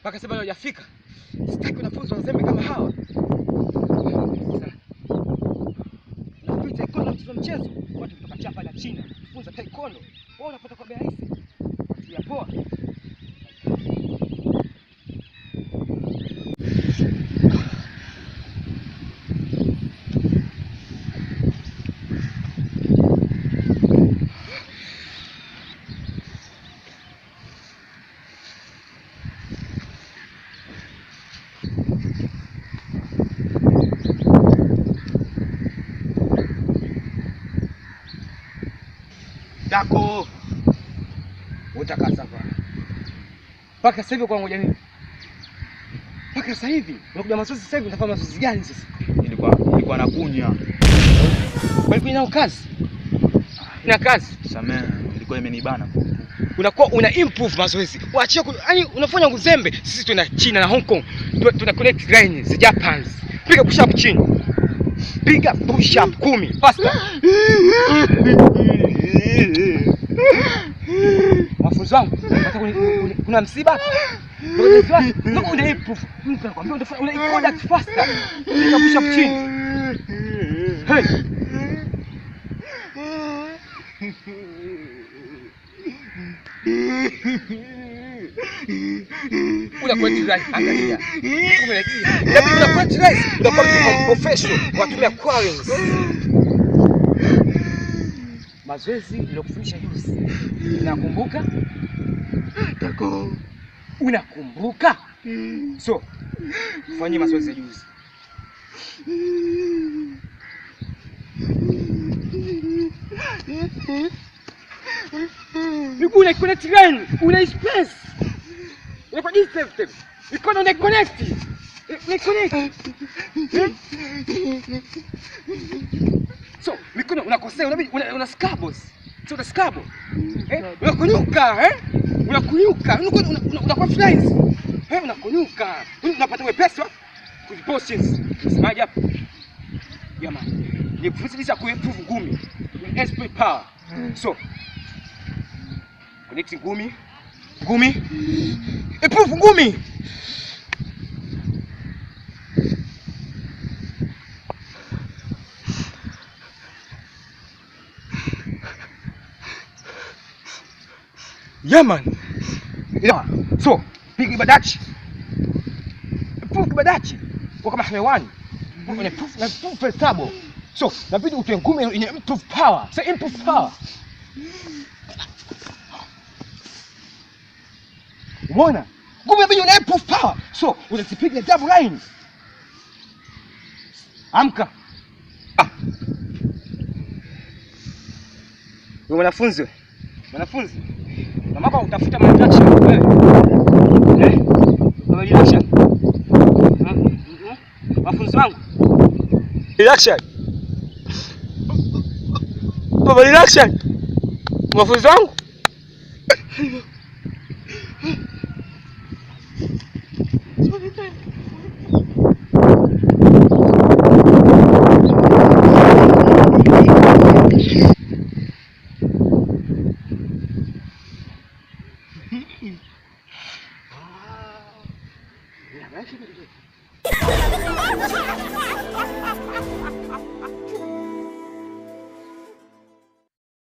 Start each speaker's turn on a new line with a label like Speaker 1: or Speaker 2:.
Speaker 1: Mpaka sasa bado hajafika. Sitaki wanafunzi wazembe kama hawa. Nafikiri taekwondo mchezo mchezo. Watu kutoka Chapa na China kufunza taekwondo. Wao wanapata kwa bei rahisi. Ya poa. Dako. Utakaza hapa. Paka sasa hivi kwa ngoja nini? Paka sasa hivi unakuja masosi sasa hivi unafanya masosi gani sasa?
Speaker 2: Nilikuwa nakunya.
Speaker 1: Kwa nini kazi? Na kazi.
Speaker 2: Samee, ilikuwa imenibana.
Speaker 1: Unakuwa una improve mazoezi. Waachie yaani unafanya uzembe. Sisi tuna China na Hong Kong. Tuna connect line za Japan. Piga push up chini. Piga push up 10 faster. Mafunzo wangu, kuna msiba? Ndio una improve. Mtu anakuambia una conduct faster. Piga push up chini. Hey. Una kwenda right, angalia. Una kwenda right, ndio kwa professional, watumia quarrels. Mazoezi nilokufundisha juzi. Unakumbuka?
Speaker 2: Dako.
Speaker 1: Unakumbuka? So, fanyia mazoezi juzi. Miguu una connect line, una space. Unakuwa distant. Mikono una connect. Una connect. So, mikono unakosea, una scabos. Sio una scabo. Unakunyuka, Unakunyuka. Unakuwa flies. Unakunyuka. Unapata wepesi wa positions. Semaje hapo? Jamani. Ni kufundisha kuimprove ngumi. SP power. So, connect ngumi. Improve ngumi. Yaman. Yeah. So, piga ibadachi. Improve ibadachi. Kwa kama hewani. Improve tabo. So, inabidi utoe ngumi yenye improve power. Say improve power. Umeona? Ngumi inabidi una improve power. So, unazipiga double line. Amka. Wewe mwanafunzi. Mwanafunzi. Mama utafuta matraction wewe. Baba reaction. Mafunzo wangu. Reaction. Baba reaction. Mafunzo wangu.
Speaker 3: Ah.